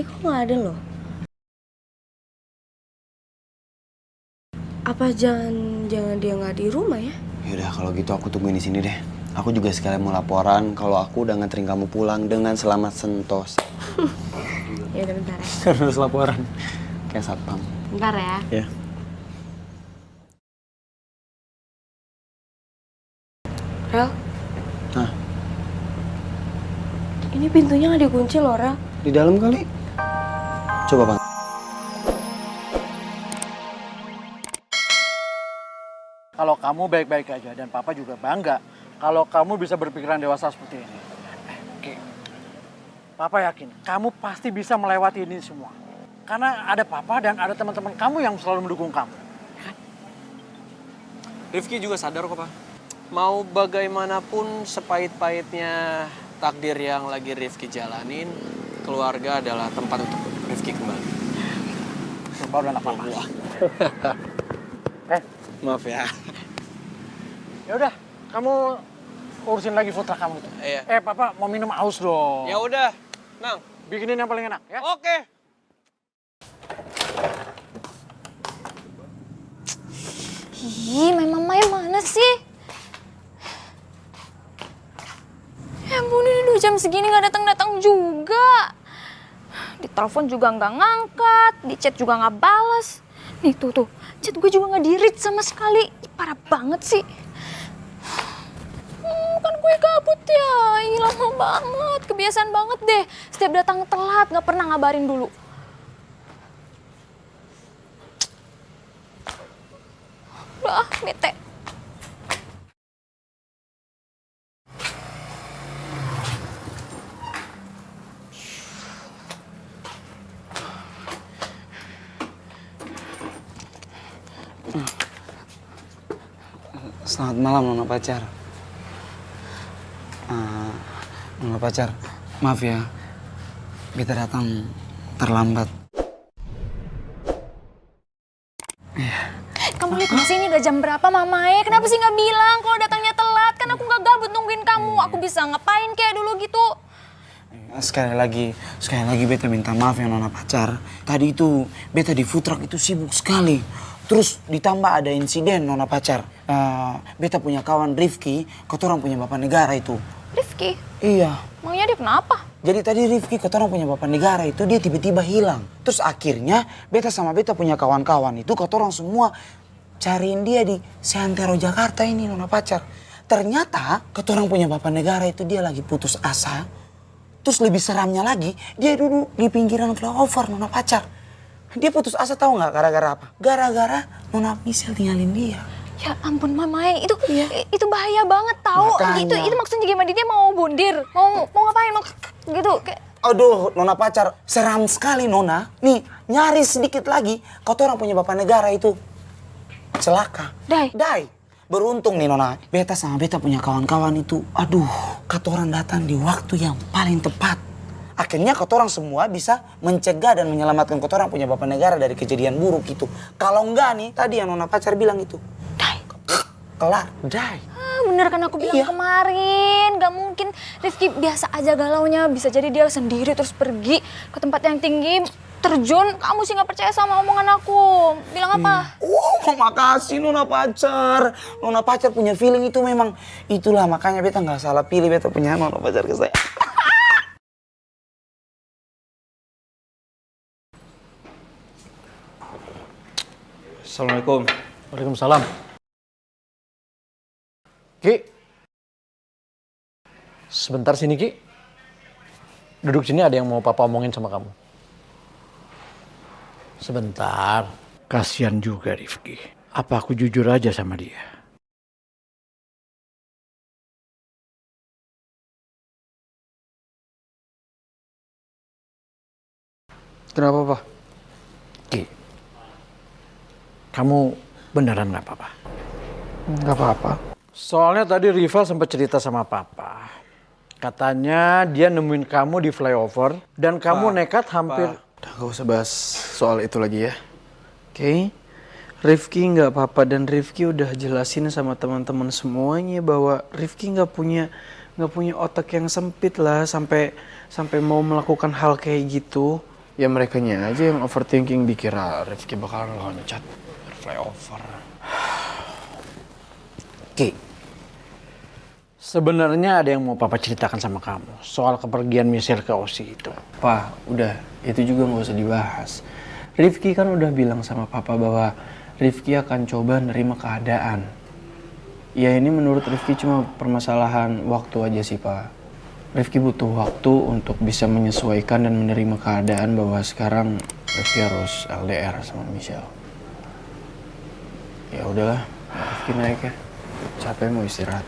kok nggak ada loh. Apa jangan dia nggak di rumah ya? Yaudah kalau gitu aku tungguin di sini deh. Aku juga sekalian mau laporan kalau aku udah nganterin kamu pulang dengan selamat sentosa. Ya udah bentar ya. Terus laporan kayak satpam. Bentar ya. Ya. Rel, Nah, ini pintunya nggak dikunci loh, Rel. di dalam kali. Coba bang. Kalau kamu baik-baik aja dan papa juga bangga kalau kamu bisa berpikiran dewasa seperti ini. Oke. Papa yakin kamu pasti bisa melewati ini semua. Karena ada papa dan ada teman-teman kamu yang selalu mendukung kamu. Rifki juga sadar kok, Pak. Mau bagaimanapun sepahit-pahitnya takdir yang lagi Rifki jalanin, keluarga adalah tempat untuk Rifki kembali. Baru anak papa. Maaf ya. Ya udah, kamu urusin lagi foto kamu itu. Iya. Papa mau minum aus dong. Ya udah, Nang. Bikinin yang paling enak ya. Oke. Ih, memang Maya mana sih? Ya ampun, ini 2 jam segini nggak datang-datang juga. Di telepon juga nggak ngangkat, di chat juga nggak balas. Nih tuh, chat gue juga nggak di-read sama sekali. Ih, parah banget sih. Kan gue gabut ya, ih lama banget, kebiasaan banget deh. Setiap datang telat, nggak pernah ngabarin dulu. Udah, bete. Selamat malam Nona pacar. Nona pacar, maaf ya. Kita datang terlambat. Kamu lihat nggak sih ini udah jam berapa Mamae? Kenapa sih nggak bilang kalau datangnya telat? Kan aku nggak gabut nungguin kamu. Aku bisa ngapain kayak dulu gitu. Sekali lagi beta minta maaf ya Nona pacar. Tadi itu beta di food truck itu sibuk sekali. Terus ditambah ada insiden Nona pacar. Beta punya kawan Rifki, kotorang punya bapak negara itu. Rifki, Iya. maunya dia kenapa? Jadi tadi Rifki kotorang punya bapak negara itu dia tiba-tiba hilang. Terus akhirnya beta sama beta punya kawan-kawan itu kotorang semua cariin dia di seantero Jakarta ini Nona pacar. Ternyata kotorang punya bapak negara itu dia lagi putus asa. Terus lebih seramnya lagi, dia duduk di pinggiran flyover Nona pacar. Dia putus asa tahu nggak gara-gara apa? Gara-gara Nona Michelle tinggalin dia. Ya ampun Mamae, itu bahaya banget tahu. Makanya. Itu maksudnya gimana? Dia mau bundir, mau ngapain? Mau gitu kayak. Aduh, Nona pacar, seram sekali Nona. Nih, nyaris sedikit lagi, kotorang punya bapak negara itu celaka. Dai. Beruntung nih Nona, beta sama beta punya kawan-kawan itu, aduh, kotorang datang di waktu yang paling tepat. Akhirnya kotorang semua bisa mencegah dan menyelamatkan kotorang punya bapak negara dari kejadian buruk itu. Kalau enggak nih, tadi yang Nona pacar bilang itu, kelar, dai. Bener kan aku bilang Iya. kemarin, gak mungkin Rifki biasa aja galaunya, bisa jadi dia sendiri terus pergi ke tempat yang tinggi, terjun. Kamu sih gak percaya sama omongan aku, bilang apa? Makasih Nona pacar. Nona pacar punya feeling itu memang, itulah makanya beta nggak salah pilih beta punya Nona pacar ke saya. Assalamualaikum. Waalaikumsalam. Ki. Sebentar sini Ki. Duduk sini ada yang mau papa omongin sama kamu. Sebentar. Kasihan juga Rifki. Apa aku jujur aja sama dia? Kenapa Pak? Ki. Kamu beneran gak apa-apa? Nggak apa-apa. Soalnya tadi Riva sempat cerita sama papa. Katanya dia nemuin kamu di flyover dan kamu nekat hampir... Udah gak usah bahas soal itu lagi ya. Oke? Rifki nggak apa-apa dan Rifki udah jelasin sama teman-teman semuanya bahwa Rifki nggak punya otak yang sempit lah sampai mau melakukan hal kayak gitu. Ya merekanya aja yang overthinking dikira Rifki bakal loncat flyover. Ki, sebenarnya ada yang mau papa ceritakan sama kamu soal kepergian Michelle ke Aussie itu. Pak, udah, itu juga nggak usah dibahas. Rifki kan udah bilang sama papa bahwa Rifki akan coba nerima keadaan. Ya ini menurut Rifki cuma permasalahan waktu aja sih, Pak. Rifki butuh waktu untuk bisa menyesuaikan dan menerima keadaan bahwa sekarang Rifki harus LDR sama Michelle. Ya udahlah, Rifki naik ya. Capek mau istirahat.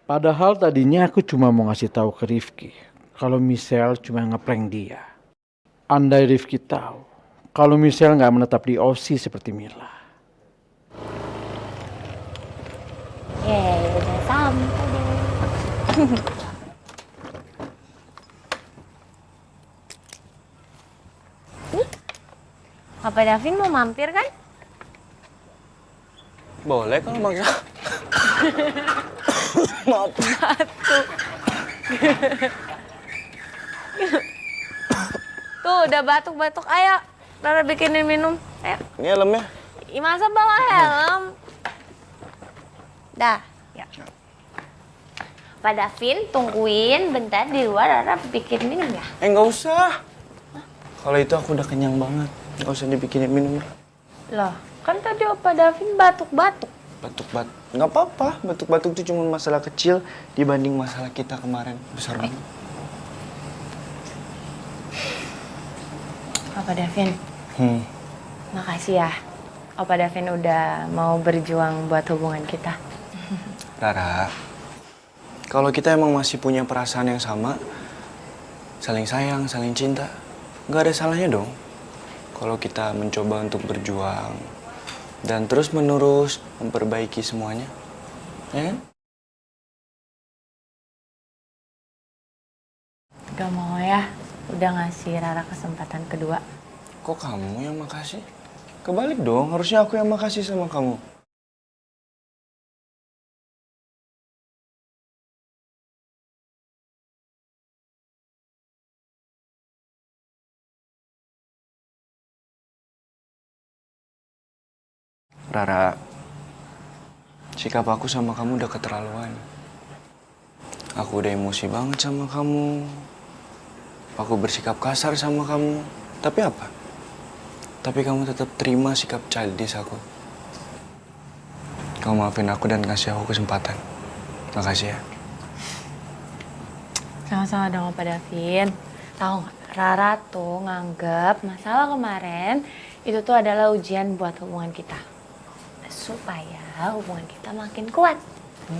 Padahal tadinya aku cuma mau ngasih tahu ke Rifki kalau Michelle cuma ngeprank dia. Andai Rifki tahu kalau Michelle nggak menetap di Aussie seperti Mila. Udah sampai deh. Nih, Papa Davin mau mampir kan? Boleh kalau maksa. Tuh udah batuk-batuk, ayo Rara bikinin minum, ayo. Ini helmnya. Ih, masa bawa helm? Dah, ya. Pak Davin, tungguin bentar di luar, Rara bikin minum ya. Nggak usah. Kalau itu aku udah kenyang banget. Nggak usah dibikinin minum. Loh, kan tadi Opa Davin batuk-batuk. Batuk-batuk. Nggak apa-apa. Batuk-batuk itu cuma masalah kecil dibanding masalah kita kemarin. Besar banget. Opa Davin, makasih ya. Opa Davin udah mau berjuang buat hubungan kita. Rara, kalau kita emang masih punya perasaan yang sama, saling sayang, saling cinta, nggak ada salahnya dong kalau kita mencoba untuk berjuang dan terus-menerus memperbaiki semuanya, ya kan? Gak mau ya, udah ngasih Rara kesempatan kedua. Kok kamu yang makasih? Kebalik dong, harusnya aku yang makasih sama kamu. Rara, sikap aku sama kamu udah keterlaluan. Aku udah emosi banget sama kamu. Aku bersikap kasar sama kamu. Tapi apa? Tapi kamu tetap terima sikap childish aku. Kamu maafin aku dan kasih aku kesempatan. Makasih ya. Sama-sama dong Opa Davin. Tahu nggak, Rara tuh nganggep masalah kemarin itu tuh adalah ujian buat hubungan kita. Supaya hubungan kita makin kuat.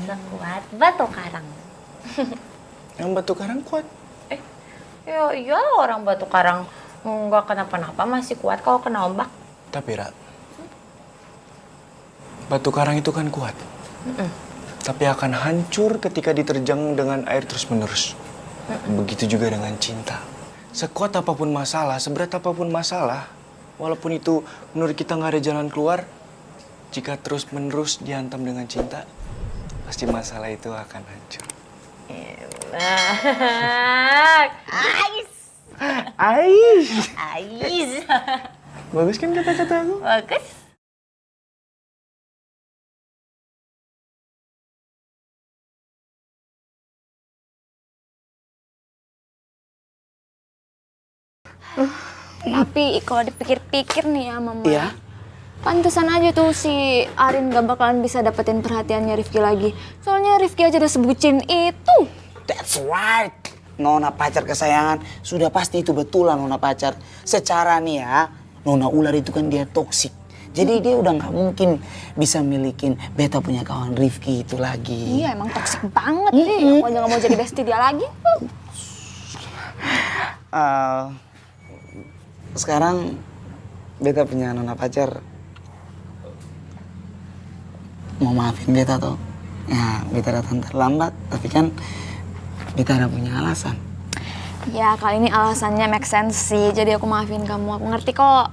Sekuat batu karang. Yang batu karang kuat. Ya iyalah orang batu karang nggak kenapa-napa masih kuat kalau kena ombak. Tapi Ra, batu karang itu kan kuat. Tapi akan hancur ketika diterjang dengan air terus-menerus. Begitu juga dengan cinta. Sekuat apapun masalah, seberat apapun masalah, walaupun itu menurut kita nggak ada jalan keluar, jika terus-menerus dihantam dengan cinta, pasti masalah itu akan hancur. Enak. Ais. Ais. Ais. Bagus kan kata-kata aku? Bagus. Tapi kalau dipikir-pikir nih ya Mama. Iya. Pantesan aja tuh si Arin gak bakalan bisa dapetin perhatiannya Rifki lagi. Soalnya Rifki aja udah sebutin itu. That's right. Nona pacar kesayangan, sudah pasti itu betulan Nona pacar. Secara nih ya, Nona ular itu kan dia toksik. Jadi dia udah nggak mungkin bisa milikin beta punya kawan Rifki itu lagi. Iya emang toksik banget nih. Aku aja gak mau jadi bestie dia lagi. Sekarang beta punya Nona pacar. Mau maafin beta tuh. Ya beta datang terlambat, tapi kan beta ada punya alasan. Ya kali ini alasannya make sense sih. Jadi aku maafin kamu. Aku ngerti kok.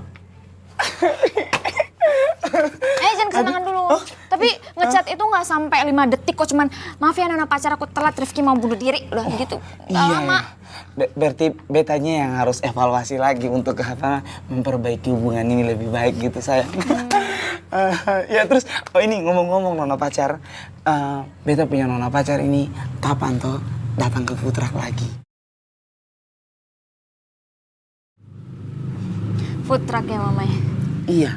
Jangan kesenangan dulu. Tapi ngecat chat itu nggak sampai 5 detik kok, cuman maaf ya Nona pacar aku telat, Rifki mau bunuh diri, udah gitu. Nggak lama. Berarti betanya yang harus evaluasi lagi untuk apa memperbaiki hubungan ini lebih baik gitu sayang. Ya terus, oh ini ngomong-ngomong nona pacar, beta punya nona pacar ini kapan toh datang ke food truck lagi? Food truck ya Mama ya? Iya.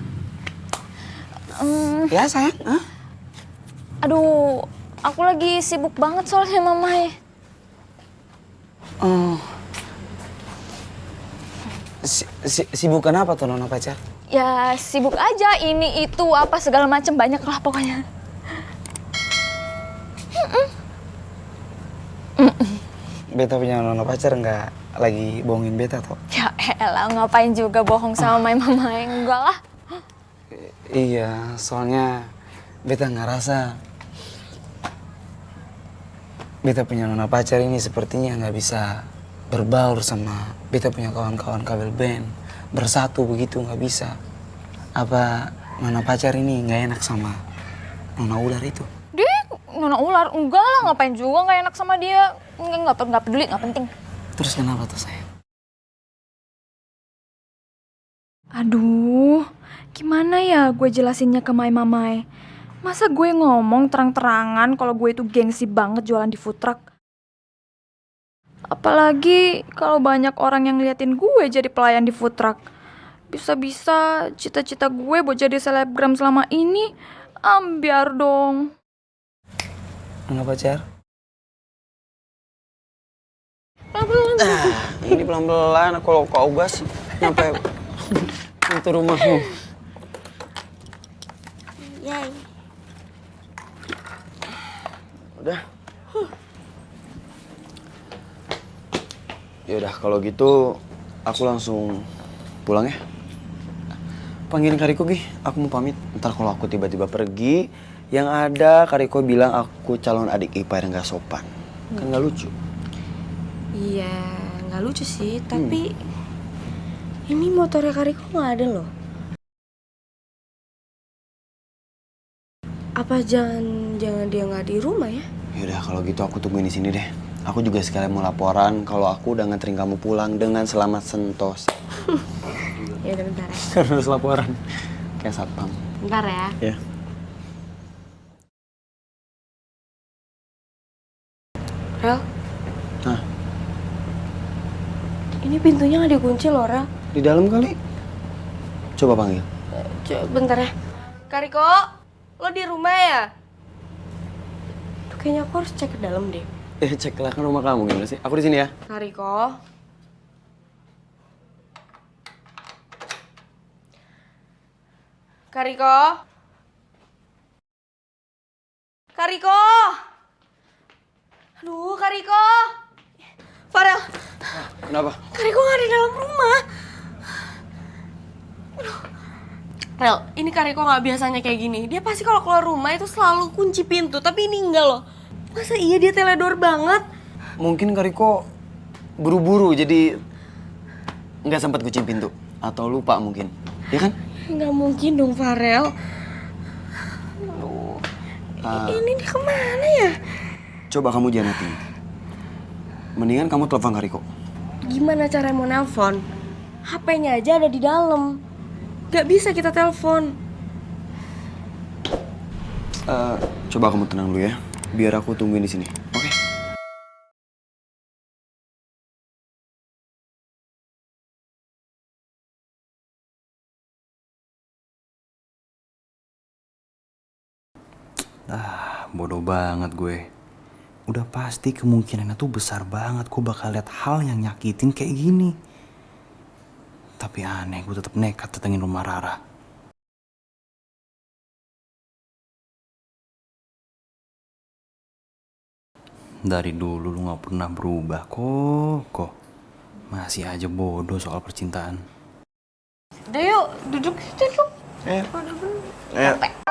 Ya sayang? Aduh, aku lagi sibuk banget soalnya Mama ya. Sibuk kenapa tuh nona pacar? Ya sibuk aja, ini itu apa segala macam banyak lah pokoknya. Beta punya nona pacar nggak lagi bohongin beta toh? Ya elah, ngapain juga bohong sama Mama, enggak lah. Iya, soalnya beta ngerasa beta punya nona pacar ini sepertinya nggak bisa berbaur sama beta punya kawan-kawan kabel band. Bersatu begitu nggak bisa. Apa nona pacar ini nggak enak sama nona ular itu? Dia Nona ular, enggak lah, ngapain juga nggak enak sama dia. Nggak peduli, nggak penting. Terus kenapa tuh sayang? Aduh, gimana ya gue jelasinnya ke Mamai? Masa gue ngomong terang-terangan kalau gue itu gengsi banget jualan di food truck? Apalagi kalau banyak orang yang ngeliatin gue jadi pelayan di food truck. Bisa-bisa cita-cita gue buat jadi selebgram selama ini ambiar dong. Nona pacar? Pelan-pelan. Ini pelan-pelan kalau kau gas nyampe pintu rumahmu. Yay. Udah. Yaudah kalau gitu aku langsung pulang ya. Panggilin Kariko Gi, aku mau pamit. Ntar kalau aku tiba-tiba pergi, yang ada Kariko bilang aku calon adik ipar yang gak sopan. Kan gak lucu. Iya, nggak lucu sih, tapi ini motornya Kariko nggak ada loh. Apa jangan dia nggak di rumah ya? Yaudah kalau gitu aku tungguin di sini deh. Aku juga sekalian mau laporan kalau aku udah nganterin kamu pulang dengan selamat sentosa. Ya udah bentar ya. Harus laporan kayak satpam. Bentar ya. Ya. Rel, Nah, ini pintunya nggak dikunci loh, Rel. di dalam kali. Coba panggil. Coba bentar ya. Kariko, lo di rumah ya? Tuh, kayaknya aku harus cek ke dalam deh. Cek lah kan rumah kamu gimana sih? Aku di sini ya. Kariko. Kariko. Kariko. Aduh, Kariko. Farel. Kenapa? Kariko nggak ada di dalam rumah. Aduh. Rel, ini Kariko nggak biasanya kayak gini. Dia pasti kalau keluar rumah itu selalu kunci pintu, tapi ini enggak loh. Masa iya dia teledor banget? Mungkin Kariko buru-buru jadi nggak sempat kucing pintu atau lupa mungkin, ya kan? Nggak mungkin dong, Farel. Aduh, ini dia kemana ya? Coba kamu janatin. Mendingan kamu telepon Kariko. Gimana cara mau nelpon? HP-nya aja ada di dalam. Gak bisa kita telepon. Coba kamu tenang dulu ya, biar aku tungguin di sini, oke? Bodoh banget gue. Udah pasti kemungkinannya tuh besar banget gue bakal lihat hal yang nyakitin kayak gini. Tapi aneh, gue tetap nekat datengin rumah Rara. Dari dulu lu gak pernah berubah kok. Masih aja bodoh soal percintaan. Udah yuk, duduk. Capek.